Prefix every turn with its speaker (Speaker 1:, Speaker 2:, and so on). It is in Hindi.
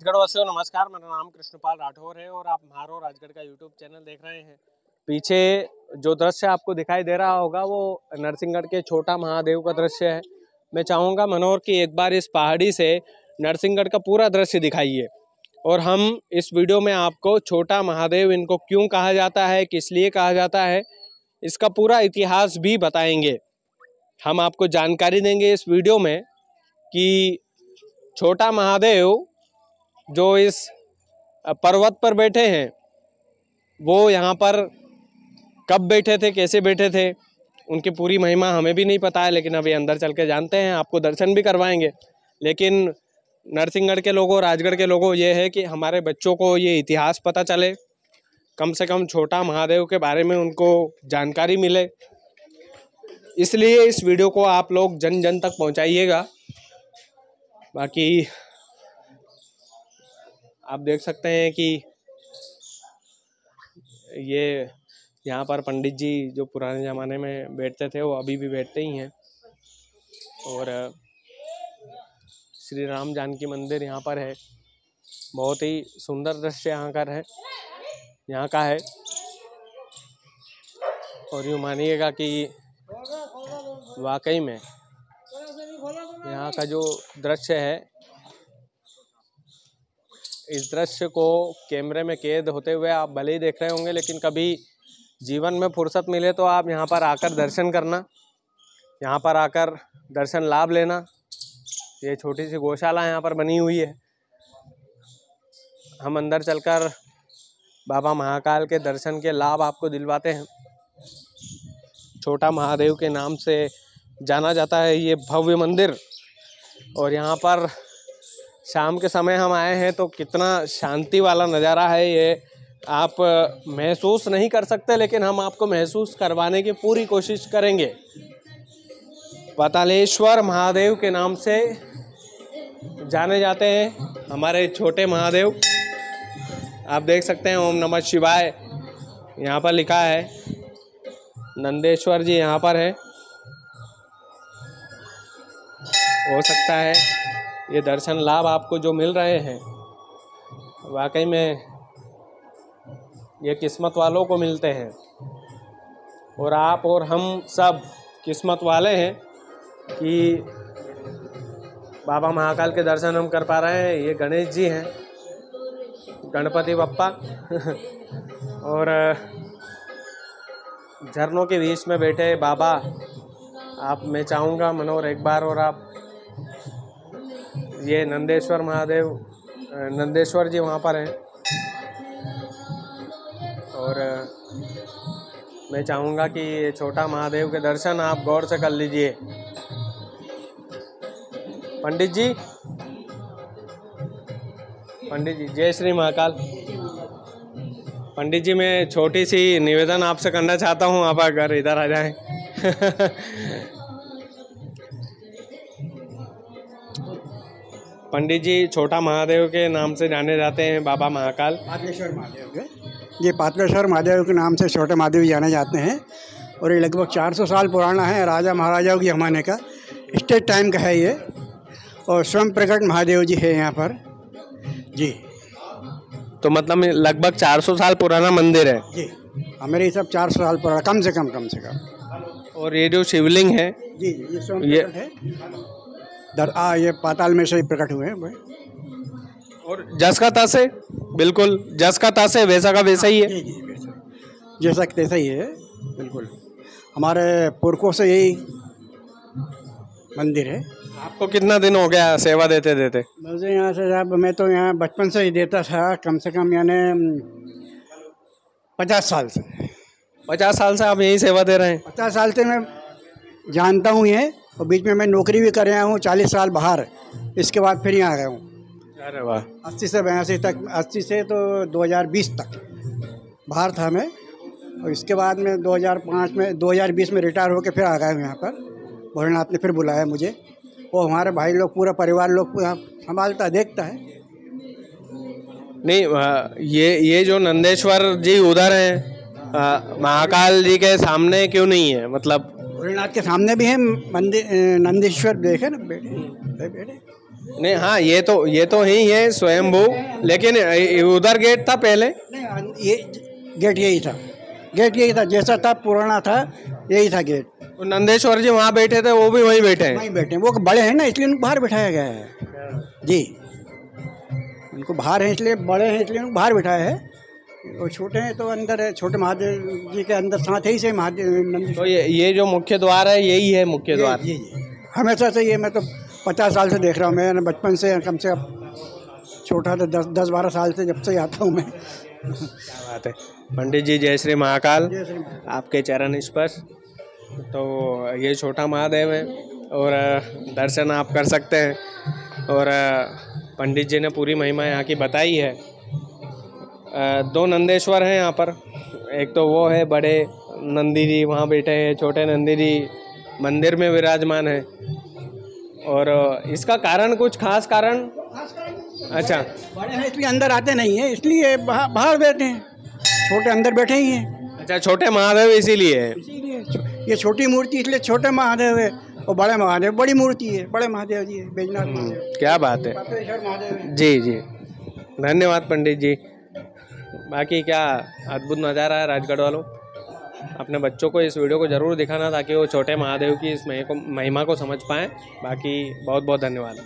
Speaker 1: राजगढ़ वासियों नमस्कार, मेरा नाम कृष्णपाल राठौर है और आप म्हारो राजगढ़ का यूट्यूब चैनल देख रहे हैं। पीछे जो दृश्य आपको दिखाई दे रहा होगा वो नरसिंहगढ़ के छोटा महादेव का दृश्य है। मैं चाहूँगा मनोहर कि एक बार इस पहाड़ी से नरसिंहगढ़ का पूरा दृश्य दिखाइए और हम इस वीडियो में आपको छोटा महादेव इनको क्यों कहा जाता है, किस लिए कहा जाता है, इसका पूरा इतिहास भी बताएंगे। हम आपको जानकारी देंगे इस वीडियो में कि छोटा महादेव जो इस पर्वत पर बैठे हैं वो यहाँ पर कब बैठे थे, कैसे बैठे थे, उनकी पूरी महिमा हमें भी नहीं पता है, लेकिन अभी अंदर चल के जानते हैं, आपको दर्शन भी करवाएंगे। लेकिन नरसिंहगढ़ के लोगों, राजगढ़ के लोगों ये है कि हमारे बच्चों को ये इतिहास पता चले, कम से कम छोटा महादेव के बारे में उनको जानकारी मिले, इसलिए इस वीडियो को आप लोग जन जन तक पहुंचाइएगा। बाकी आप देख सकते हैं कि ये यहाँ पर पंडित जी जो पुराने ज़माने में बैठते थे वो अभी भी बैठते ही हैं। और श्री राम जानकी मंदिर यहाँ पर है। बहुत ही सुंदर दृश्य यहाँ का है और यूँ मानिएगा कि वाकई में यहाँ का जो दृश्य है, इस दृश्य को कैमरे में कैद होते हुए आप भले ही देख रहे होंगे, लेकिन कभी जीवन में फुर्सत मिले तो आप यहाँ पर आकर दर्शन करना, यहाँ पर आकर दर्शन लाभ लेना। ये छोटी सी गौशाला यहाँ पर बनी हुई है। हम अंदर चलकर बाबा महाकाल के दर्शन के लाभ आपको दिलवाते हैं। छोटा महादेव के नाम से जाना जाता है ये भव्य मंदिर। और यहाँ पर शाम के समय हम आए हैं तो कितना शांति वाला नज़ारा है ये आप महसूस नहीं कर सकते, लेकिन हम आपको महसूस करवाने की पूरी कोशिश करेंगे। पातालेश्वर महादेव के नाम से जाने जाते हैं हमारे छोटे महादेव। आप देख सकते हैं ओम नमः शिवाय यहाँ पर लिखा है। नंदेश्वर जी यहाँ पर है। हो सकता है ये दर्शन लाभ आपको जो मिल रहे हैं वाकई में ये किस्मत वालों को मिलते हैं, और आप और हम सब किस्मत वाले हैं कि बाबा महाकाल के दर्शन हम कर पा रहे हैं। ये गणेश जी हैं, गणपति बप्पा और झरनों के बीच में बैठे बाबा। आप, मैं चाहूँगा मनोहर एक बार और आप ये नंदेश्वर महादेव, नंदेश्वर जी वहाँ पर हैं, और मैं चाहूँगा कि ये छोटा महादेव के दर्शन आप गौर से कर लीजिए। पंडित जी, जय श्री महाकाल। पंडित जी, मैं छोटी सी निवेदन आपसे करना चाहता हूँ, आप अगर इधर आ जाएं। पंडित जी, छोटा महादेव के नाम से जाने जाते हैं बाबा महाकाल।
Speaker 2: पातालेश्वर महादेव के, ये पातालेश्वर महादेव के नाम से छोटे महादेव जाने जाते हैं और ये लगभग 400 साल पुराना है। राजा महाराजाओं की ज़माने का स्टेट टाइम का है ये, और स्वयं प्रकट महादेव जी है यहाँ पर जी।
Speaker 1: तो मतलब लगभग 400 साल पुराना मंदिर है
Speaker 2: जी। हमारे सब 400 साल पुराना, कम से कम।
Speaker 1: और ये जो शिवलिंग है
Speaker 2: जी, ये स्वयं प्रकट है। ये पाताल में से ही प्रकट हुए हैं भाई।
Speaker 1: और जस का तस है, बिल्कुल जस का तस है, वैसा का वैसा ही है।
Speaker 2: जी, जैसा तैसा ही है बिल्कुल। हमारे पुरखों से यही मंदिर है।
Speaker 1: आपको कितना दिन हो गया सेवा देते देते?
Speaker 2: मुझे यहाँ से साहब, मैं तो यहाँ बचपन से ही देता था, कम से कम यानी 50 साल से।
Speaker 1: 50 साल से आप यही सेवा दे रहे हैं?
Speaker 2: 50 साल से मैं जानता हूँ ये, और बीच में मैं नौकरी भी कर रहा हूँ 40 साल बाहर। इसके बाद फिर यहाँ आ गया हूँ।
Speaker 1: अरे वाह।
Speaker 2: 80 से 82 तक, 80 से तो 2020 तक बाहर था मैं, और इसके बाद में 2020 में रिटायर होकर फिर आ गया हूँ यहाँ पर। भोलेनाथ ने फिर बुलाया मुझे, वो हमारे भाई लोग, पूरा परिवार लोग संभालता देखता है।
Speaker 1: नहीं, ये जो नंदेश्वर जी उधर हैं, महाकाल जी के सामने क्यों नहीं है? मतलब
Speaker 2: भोलेनाथ के सामने भी है मंदिर, नंदेश्वर देखे ना बेटे।
Speaker 1: नहीं, हाँ, ये तो ही है स्वयंभू, लेकिन उधर गेट था पहले।
Speaker 2: नहीं, ये गेट यही था जैसा था, पुराना था, यही था गेट।
Speaker 1: तो नंदेश्वर जी वहाँ बैठे थे, वो भी वहीं बैठे हैं?
Speaker 2: वहीं बैठे हैं, वो बड़े हैं ना, इसलिए उनको बाहर बिठाया गया है जी। उनको बाहर है इसलिए, बड़े हैं इसलिए उनको बाहर बिठाया है, और छोटे हैं तो अंदर है। छोटे महादेव जी के अंदर साथ ही से महादेव। तो
Speaker 1: ये जो मुख्य द्वार है, यही है मुख्य द्वार?
Speaker 2: जी, हमेशा से ये, मैं तो 50 साल से देख रहा हूँ। मैं बचपन से, कम से कम छोटा तो 10-12 साल से जब से आता हूँ मैं।
Speaker 1: क्या बात है। पंडित जी, जय श्री महाकाल, आपके चरण स्पर्श। तो ये छोटा महादेव है और दर्शन आप कर सकते हैं। और पंडित जी ने पूरी महिमा यहाँ की बताई है। 2 नंदेश्वर हैं यहाँ पर। एक तो वो है बड़े नंदी जी, वहाँ बैठे हैं। छोटे नंदी जी मंदिर में विराजमान है। और इसका कारण, कुछ खास कारण? अच्छा,
Speaker 2: बड़े हैं इसलिए अंदर आते नहीं है, इसलिए बाहर बैठे हैं। छोटे अंदर बैठे ही हैं।
Speaker 1: अच्छा, छोटे महादेव इसीलिए है?
Speaker 2: इसीलिए ये छोटी मूर्ति इसलिए छोटे महादेव है, और बड़े महादेव बड़ी मूर्ति है, बड़े महादेव जी है, बैजनाथ महादेव।
Speaker 1: क्या बात है। जी जी, धन्यवाद पंडित जी। बाकी क्या अद्भुत नज़ारा है राजगढ़ वालों। अपने बच्चों को इस वीडियो को ज़रूर दिखाना, ताकि वो छोटे महादेव की इस महिमा को समझ पाएँ। बाकी बहुत बहुत धन्यवाद।